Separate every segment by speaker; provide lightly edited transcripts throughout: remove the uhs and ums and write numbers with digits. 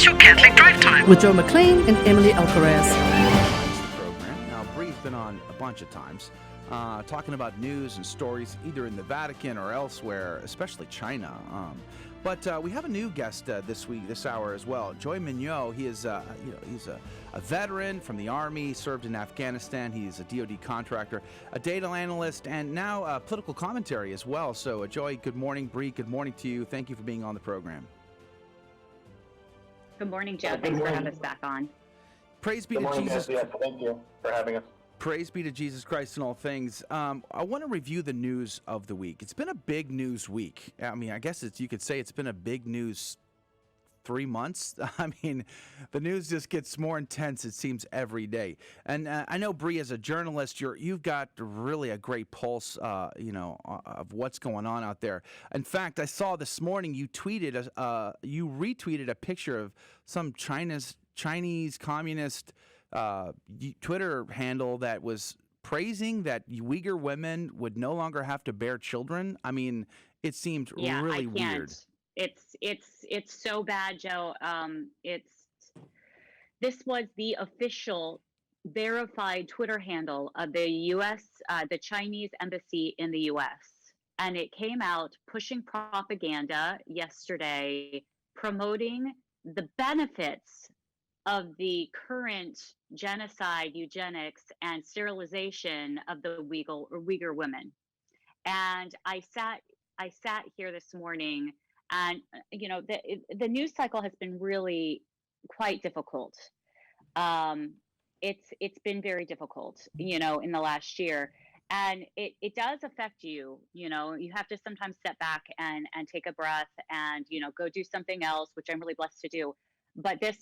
Speaker 1: It's your Catholic Drive Time
Speaker 2: with Joe McClane and EmilyiAlcaraz.
Speaker 3: Program. Now, Bree's been on a bunch of times talking about news and stories either in the Vatican or elsewhere, especially China. But we have a new guest this hour as well. Joey Meugniot. He is, he's a veteran from the Army, served in Afghanistan. He's a DoD contractor, a data analyst, and now political commentary as well. So, Joey, good morning. Bree, good morning to you. Thank you for being on the program.
Speaker 4: Good morning, Joe. Thanks for having us back on.
Speaker 3: Praise be to Jesus.
Speaker 5: Yes, thank you for having us.
Speaker 3: Praise be to Jesus Christ in all things. I want to review the news of the week. It's been a big news week. I mean, I guess you could say it's been a big news 3 months. I mean, the news just gets more intense, it seems, every day. And I know, Bree, as a journalist, you've got really a great pulse, of what's going on out there. In fact, I saw this morning you retweeted a picture of some Chinese communist Twitter handle that was praising that Uyghur women would no longer have to bear children. I mean, it seemed really weird.
Speaker 4: It's so bad, Joe. This was the official verified Twitter handle of the U.S., the Chinese embassy in the U.S. And it came out pushing propaganda yesterday, promoting the benefits of the current genocide, eugenics, and sterilization of the Uyghur women. And I sat here this morning, and the news cycle has been really quite difficult. It's been very difficult, in the last year, and it does affect you. You have to sometimes step back and take a breath and go do something else, which I'm really blessed to do. But this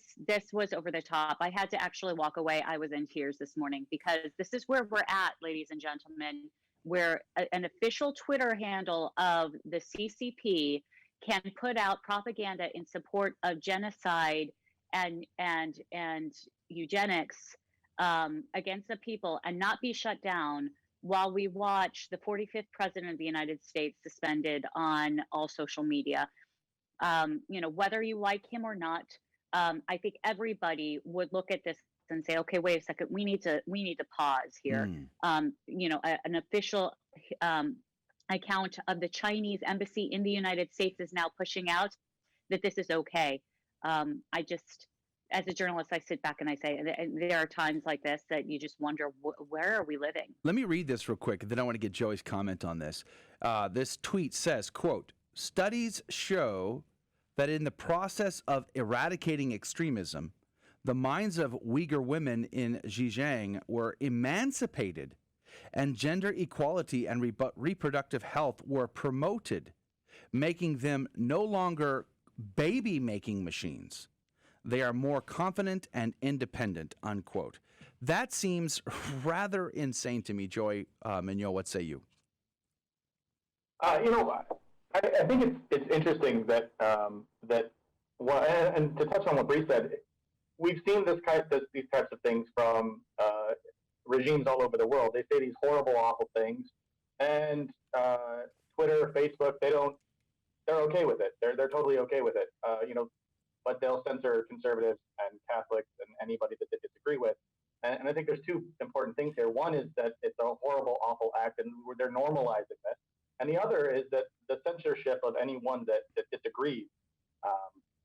Speaker 4: was over the top. I had to actually walk away. I was in tears this morning because this is where we're at, ladies and gentlemen, where an official Twitter handle of the CCP can put out propaganda in support of genocide and eugenics against the people and not be shut down while we watch the 45th president of the United States suspended on all social media. Whether you like him or not, I think everybody would look at this and say, okay, wait a second, we need to pause here. An official account of the Chinese embassy in the United States is now pushing out that this is okay. I just, as a journalist, I sit back and I say, there are times like this that you just wonder, where are we living?
Speaker 3: Let me read this real quick, then I want to get Joey's comment on this. This tweet says, quote, "Studies show that in the process of eradicating extremism, the minds of Uyghur women in Xinjiang were emancipated and gender equality and reproductive health were promoted, making them no longer baby-making machines. They are more confident and independent," unquote. That seems rather insane to me. Joey Meugniot, what say you?
Speaker 5: I think it's interesting that and to touch on what Bree said, we've seen these types of things from regimes all over the world. They say these horrible, awful things, and Twitter, Facebook, they're okay with it. They're totally okay with it. But they'll censor conservatives and Catholics and anybody that they disagree with. And I think there's two important things here. One is that it's a horrible, awful act, and they're normalizing this. And the other is that the censorship of anyone that disagrees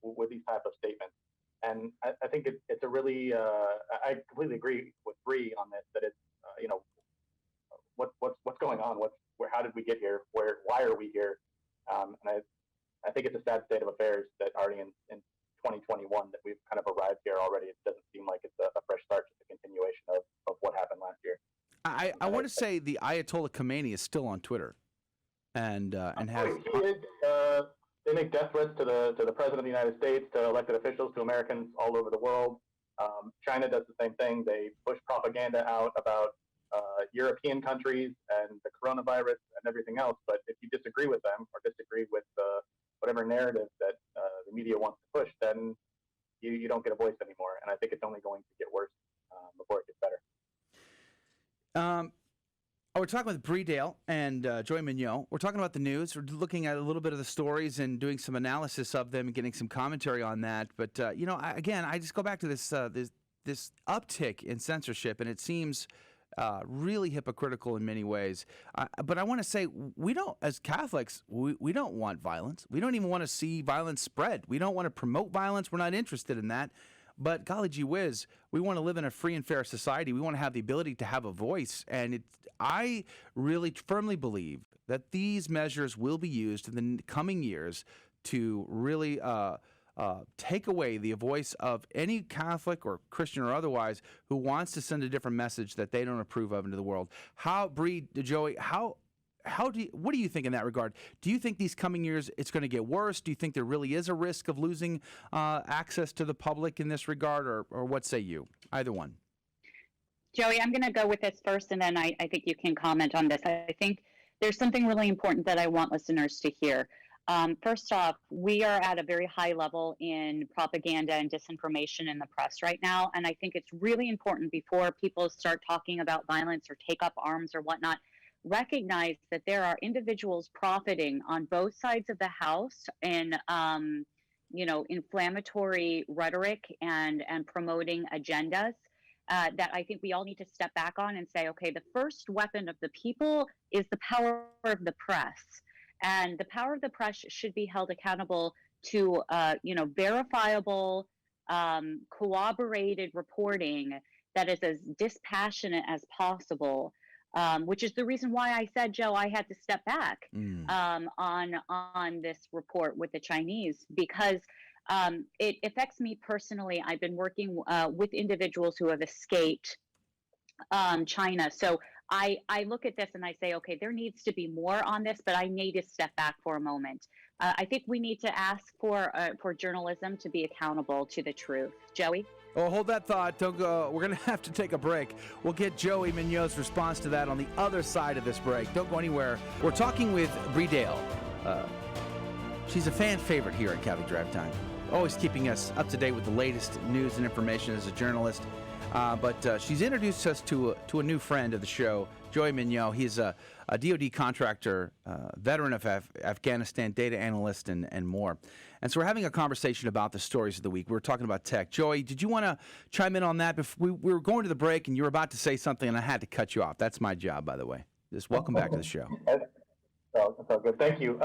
Speaker 5: with these type of statements. And I think it's a really, I completely agree with Bree on this, that it's, what's going on? How did we get here? Why are we here? And I think it's a sad state of affairs that already in 2021 that we've kind of arrived here already. It doesn't seem like it's a fresh start, just a continuation of what happened last year.
Speaker 3: I want to say the Ayatollah Khomeini is still on Twitter. And has
Speaker 5: they make death threats to the president of the United States, to elected officials, to Americans all over the world. China does the same thing. They push propaganda out about European countries and the coronavirus and everything else. But if you disagree with them or disagree with whatever narrative that the media wants to push, then you don't get a voice anymore. And I think it's only going to get worse before it gets better.
Speaker 3: Oh, we're talking with Bree Dail and Joey Meugniot. We're talking about the news. We're looking at a little bit of the stories and doing some analysis of them and getting some commentary on that. But I just go back to this uptick in censorship, and it seems really hypocritical in many ways. But I want to say, we don't, as Catholics, we don't want violence. We don't even want to see violence spread. We don't want to promote violence. We're not interested in that. But golly gee whiz, we want to live in a free and fair society. We want to have the ability to have a voice. And I really firmly believe that these measures will be used in the coming years to really take away the voice of any Catholic or Christian or otherwise who wants to send a different message that they don't approve of into the world. Bree, Joey, what do you think in that regard? Do you think these coming years it's going to get worse? Do you think there really is a risk of losing access to the public in this regard, or what say you? Either one.
Speaker 4: Joey, I'm going to go with this first, and then I think you can comment on this. I think there's something really important that I want listeners to hear. First off, we are at a very high level in propaganda and disinformation in the press right now, and I think it's really important before people start talking about violence or take up arms or whatnot, recognize that there are individuals profiting on both sides of the house in inflammatory rhetoric and promoting agendas that I think we all need to step back on and say, okay, the first weapon of the people is the power of the press, and the power of the press should be held accountable to verifiable corroborated reporting that is as dispassionate as possible. Which is the reason why I said, Joe, I had to step back on this report with the Chinese, because it affects me personally. I've been working with individuals who have escaped China. So I look at this and I say, okay, there needs to be more on this, but I need to step back for a moment. I think we need to ask for journalism to be accountable to the truth. Joey?
Speaker 3: Oh, hold that thought. Don't go. We're going to have to take a break. We'll get Joey Meugniot's response to that on the other side of this break. Don't go anywhere. We're talking with Bree Dail. She's a fan favorite here at Catholic Drive Time, always keeping us up to date with the latest news and information as a journalist. But she's introduced us to a new friend of the show, Joey Meugniot. He's a DoD contractor, veteran of Afghanistan, data analyst, and more. And so we're having a conversation about the stories of the week. We were talking about tech. Joey, did you want to chime in on that? We were going to the break, and you were about to say something, and I had to cut you off. That's my job, by the way. Just welcome back to the show.
Speaker 5: Oh, that's all good. Thank you.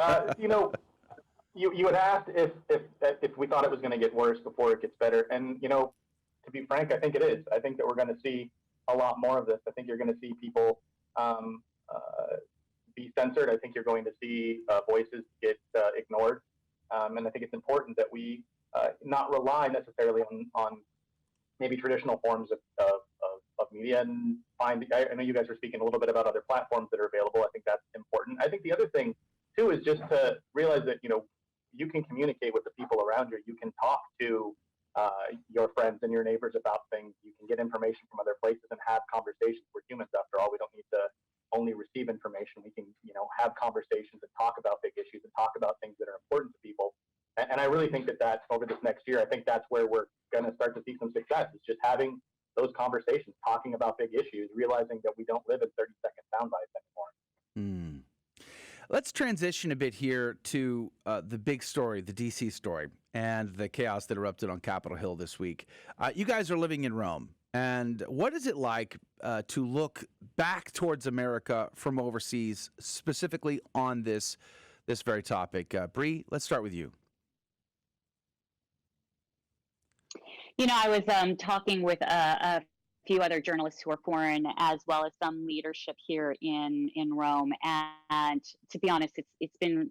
Speaker 5: You had asked if we thought it was going to get worse before it gets better, and to be frank, I think it is. I think that we're going to see a lot more of this. I think you're going to see people be censored. I think you're going to see voices get ignored. And I think it's important that we not rely necessarily on maybe traditional forms of media and find. I know you guys were speaking a little bit about other platforms that are available. I think that's important. I think the other thing too is just to realize that you can communicate with the people around you. You can talk to your friends and your neighbors about things. You can get information from other places and have conversations. We're humans after all. We don't need to only receive information. We can, have conversations and talk about big issues and talk about things that are important to people. And I really think that over this next year, I think that's where we're going to start to see some success. It's just having those conversations, talking about big issues, realizing that we don't live in 30-second sound bites anymore.
Speaker 3: Let's transition a bit here to the big story, the D.C. story, and the chaos that erupted on Capitol Hill this week. You guys are living in Rome, and what is it like to look back towards America from overseas, specifically on this very topic? Bree, let's start with you.
Speaker 4: I was talking with a few other journalists who are foreign, as well as some leadership here in Rome. And to be honest, it's been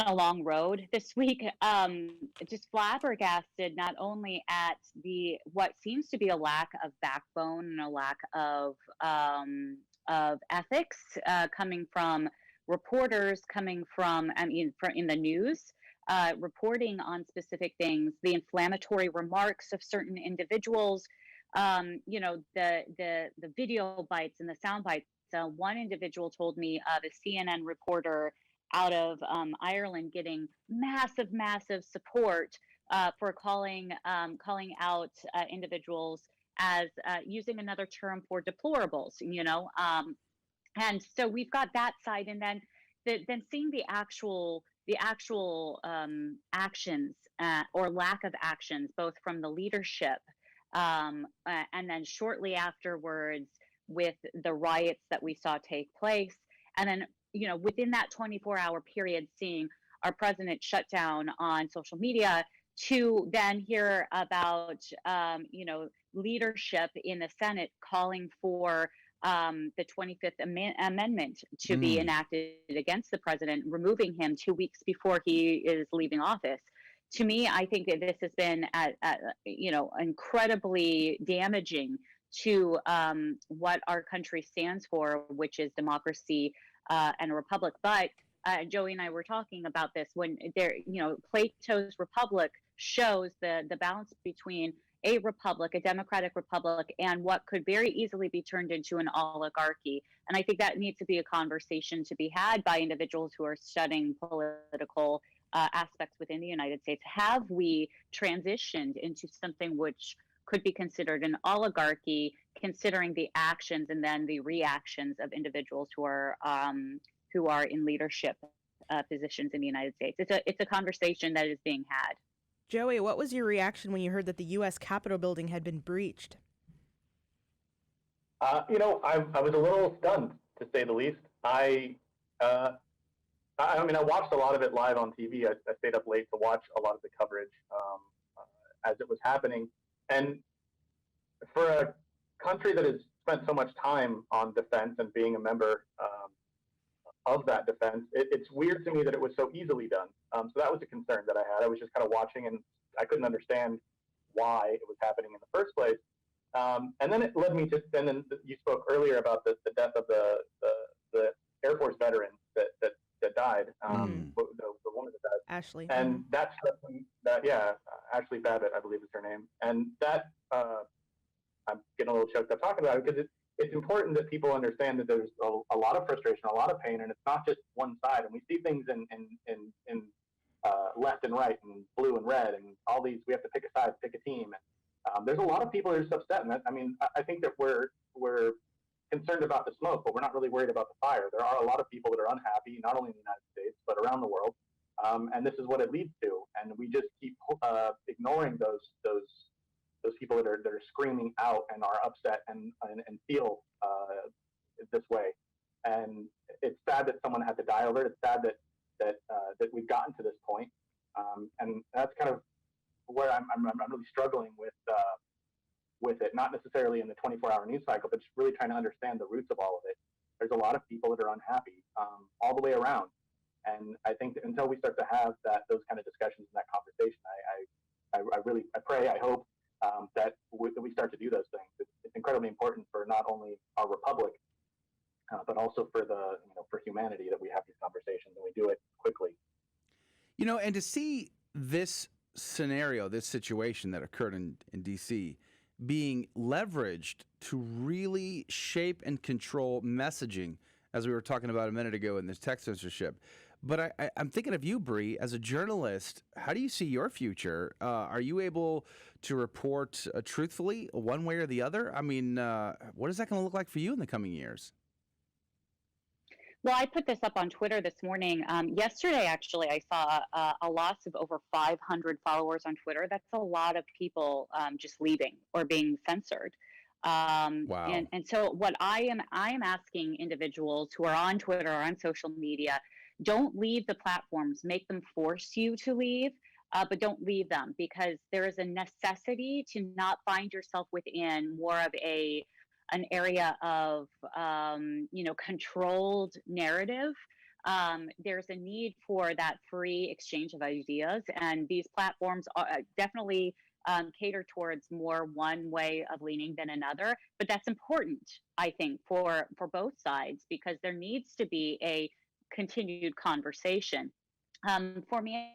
Speaker 4: a long road this week. Just flabbergasted not only at what seems to be a lack of backbone and a lack of ethics coming from reporters, coming from in the news. Reporting on specific things, the inflammatory remarks of certain individuals, the video bites and the sound bites. One individual told me the CNN reporter out of Ireland getting massive support for calling out individuals as using another term for deplorables. And so we've got that side, and then then seeing the actual actions, or lack of actions, both from the leadership, and then shortly afterwards with the riots that we saw take place, and then within that 24-hour period, seeing our president shut down on social media, to then hear about leadership in the Senate calling for the 25th Amendment to be
Speaker 3: Mm.
Speaker 4: enacted against the president, removing him 2 weeks before he is leaving office. To me, I think that this has been incredibly damaging to what our country stands for, which is democracy and a republic. But Joey and I were talking about this when Plato's Republic shows the balance between a republic, a democratic republic, and what could very easily be turned into an oligarchy. And I think that needs to be a conversation to be had by individuals who are studying political aspects within the United States. Have we transitioned into something which could be considered an oligarchy, considering the actions and then the reactions of individuals who are in leadership positions in the United States? It's a conversation that is being had.
Speaker 1: Joey, what was your reaction when you heard that the U.S. Capitol building had been breached?
Speaker 5: I was a little stunned, to say the least. I watched a lot of it live on TV. I stayed up late to watch a lot of the coverage as it was happening. And for a country that has spent so much time on defense and being a member of that defense, it's weird to me that it was so easily done. So that was a concern that I had. I was just kind of watching, and I couldn't understand why it was happening in the first place. And then it led me to, and then you spoke earlier about the death of the Air Force veteran that died, the woman that died.
Speaker 1: Ashley.
Speaker 5: And that's Ashley Babbitt, I believe is her name. And that, I'm getting a little choked up talking about it, because it's important that people understand that there's a lot of frustration, a lot of pain, and it's not just one side. And we see things in left and right, and blue and red, and all these. We have to pick a side, pick a team. And there's a lot of people that are just upset. And I think that we're concerned about the smoke, but we're not really worried about the fire. There are a lot of people that are unhappy, not only in the United States but around the world. And this is what it leads to. And we just keep ignoring those people that are screaming out and are upset and feel this way. And it's sad that someone had to die over it. It's sad that we've gotten to this point. And that's kind of where I'm really struggling with it, not necessarily in the 24-hour news cycle, but just really trying to understand the roots of all of it. There's a lot of people that are unhappy all the way around. And I think that until we start to have those kind of discussions and that conversation, I pray, I hope that we start to do those things. It's incredibly important for not only our republic, but also for for humanity, that we have these conversations and we do it quickly.
Speaker 3: And to see this scenario, this situation that occurred in D.C. being leveraged to really shape and control messaging, as we were talking about a minute ago in this text censorship. But I'm thinking of you, Bree, as a journalist. How do you see your future? Are you able to report truthfully one way or the other? I mean, what is that going to look like for you in the coming years?
Speaker 4: Well, I put this up on Twitter this morning. Yesterday, actually, I saw a loss of over 500 followers on Twitter. That's a lot of people just leaving or being censored.
Speaker 3: Wow.
Speaker 4: And so what I am asking individuals who are on Twitter or on social media, don't leave the platforms. Make them force you to leave, but don't leave them, because there is a necessity to not find yourself within more of an area of controlled narrative. There's a need for that free exchange of ideas, and these platforms are definitely cater towards more one way of leaning than another. But that's important, I think, for both sides, because there needs to be a continued conversation. For me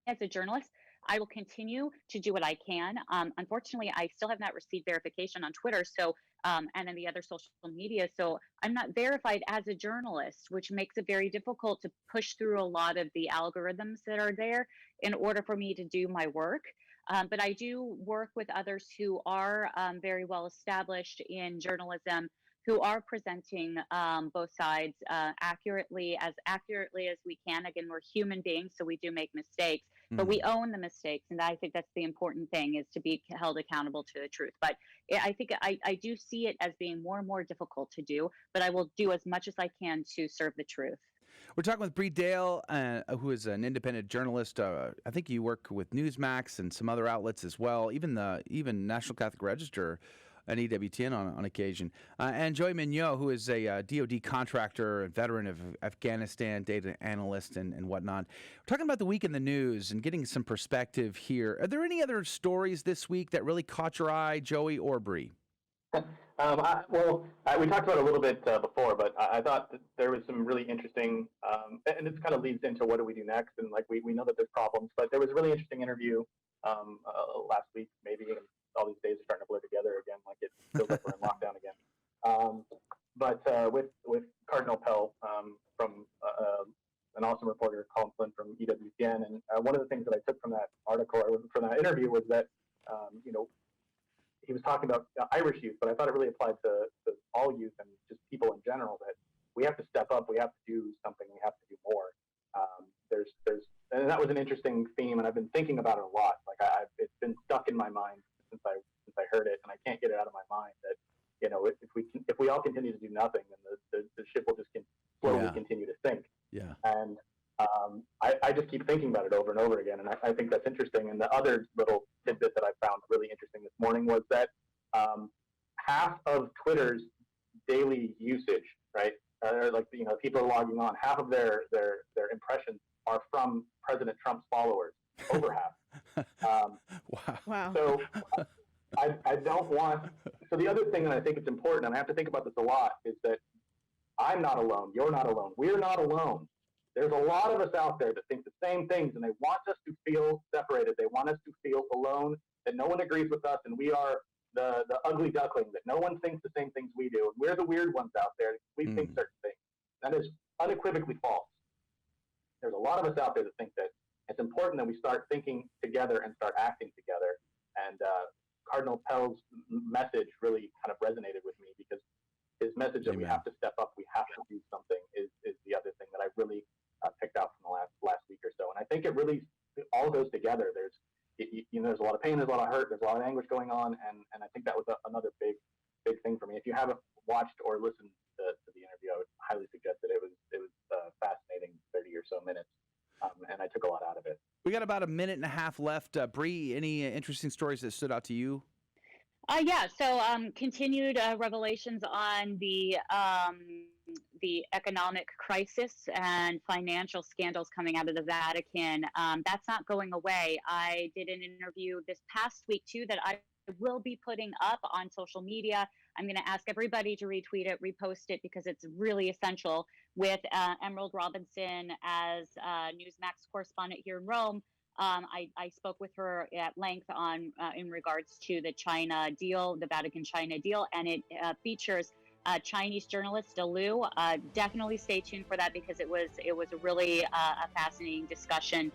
Speaker 4: as a journalist, I will continue to do what I can. Unfortunately, I still have not received verification on Twitter, so and then the other social media. So I'm not verified as a journalist, which makes it very difficult to push through a lot of the algorithms that are there in order for me to do my work. But I do work with others who are very well established in journalism, who are presenting both sides accurately as we can. Again, we're human beings, so we do make mistakes, but we own the mistakes. And I think that's the important thing, is to be held accountable to the truth. But I think I do see it as being more and more difficult to do, but I will do as much as I can to serve the truth.
Speaker 3: We're talking with Bree Dail, who is an independent journalist. I think you work with Newsmax and some other outlets as well, even National Catholic Register and EWTN on occasion. And Joey Meugniot, who is a DoD contractor, a veteran of Afghanistan, data analyst, and whatnot. We're talking about the week in the news and getting some perspective here. Are there any other stories this week that really caught your eye, Joey or Bree?
Speaker 5: We talked about it a little bit before, but I thought that there was some really interesting, and this kind of leads into what do we do next, and like we know that there's problems, but there was a really interesting interview last week, maybe, and all these days are starting to blur together again, like it feels like we're in lockdown again. With Cardinal Pell from an awesome reporter, Colin Flynn from EWTN, and one of the things that I took from that article or from that interview was that he was talking about Irish youth, but I thought it really applied to all youth and just people in general, that we have to step up, we have to do something, we have to do more. And that was an interesting theme, and I've been thinking about it a lot. Like it's been stuck in my mind since I heard it, and I can't get it out of my mind that if we all continue to do nothing, then the ship will just slowly continue to sink.
Speaker 3: Yeah.
Speaker 5: And I just keep thinking about it over and over again, and I think that's interesting. And the other little tidbit that I found really interesting this morning was that half of Twitter's daily usage, right, people are logging on, half of their impressions are from President Trump's followers, over half.
Speaker 1: Wow.
Speaker 5: So I don't want. So the other thing that I think it's important, and I have to think about this a lot, is that I'm not alone. You're not alone. We're not alone. There's a lot of us out there that think the same things, and they want us to feel separated. They want us to feel alone, that no one agrees with us, and we are the ugly duckling, that no one thinks the same things we do. And we're the weird ones out there. We think certain things. That is unequivocally false. There's a lot of us out there that think that it's important that we start thinking together and start acting together. And Cardinal Pell's message really kind of resonated with me, because his message that we have to step up, we have to do something, is the other thing that I really picked out from the last week or so. And I think it really all goes together. There's a lot of pain, there's a lot of hurt, there's a lot of anguish going on, and I think that was another big thing for me. If you haven't watched or listened to the interview, I would highly suggest it. It was fascinating, 30 or so minutes, and I took a lot out of it.
Speaker 3: We got about a minute and a half left. Bree, any interesting stories that stood out to you?
Speaker 4: So continued revelations on the economic crisis and financial scandals coming out of the Vatican. That's not going away. I did an interview this past week, too, that I will be putting up on social media. I'm going to ask everybody to retweet it, repost it, because it's really essential, with Emerald Robinson as Newsmax correspondent here in Rome. I spoke with her at length on in regards to the China deal, the Vatican-China deal, and it features Chinese journalist Dail. Definitely stay tuned for that, because it was a really a fascinating discussion,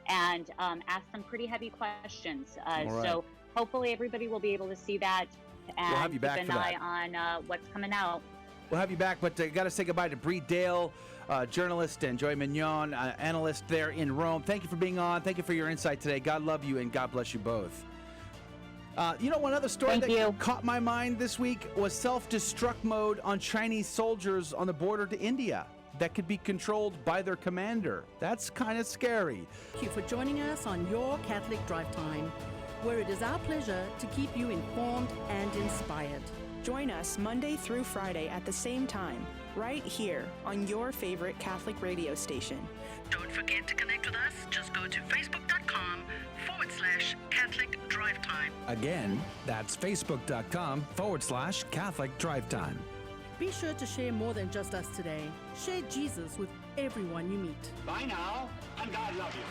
Speaker 4: and asked some pretty heavy questions.
Speaker 3: Right.
Speaker 4: So hopefully everybody will be able to see that, and
Speaker 3: we'll have you back
Speaker 4: keep an eye on what's coming out.
Speaker 3: We'll have you back, but got to say goodbye to Bree Dail, journalist, and Joey Meugniot, analyst there in Rome. Thank you for being on. Thank you for your insight today. God love you, and God bless you both. One other story that caught my mind this week was self-destruct mode on Chinese soldiers on the border to India that could be controlled by their commander. That's kind of scary.
Speaker 2: Thank you for joining us on Your Catholic Drive Time, where it is our pleasure to keep you informed and inspired.
Speaker 1: Join us Monday through Friday at the same time, right here on your favorite Catholic radio station.
Speaker 2: Don't forget to connect with us. Just go to facebook.com/Catholic Drive Time.
Speaker 6: Again, that's facebook.com/Catholic Drive Time.
Speaker 2: Be sure to share more than just us today. Share Jesus with everyone you meet.
Speaker 7: Bye now, and God love you.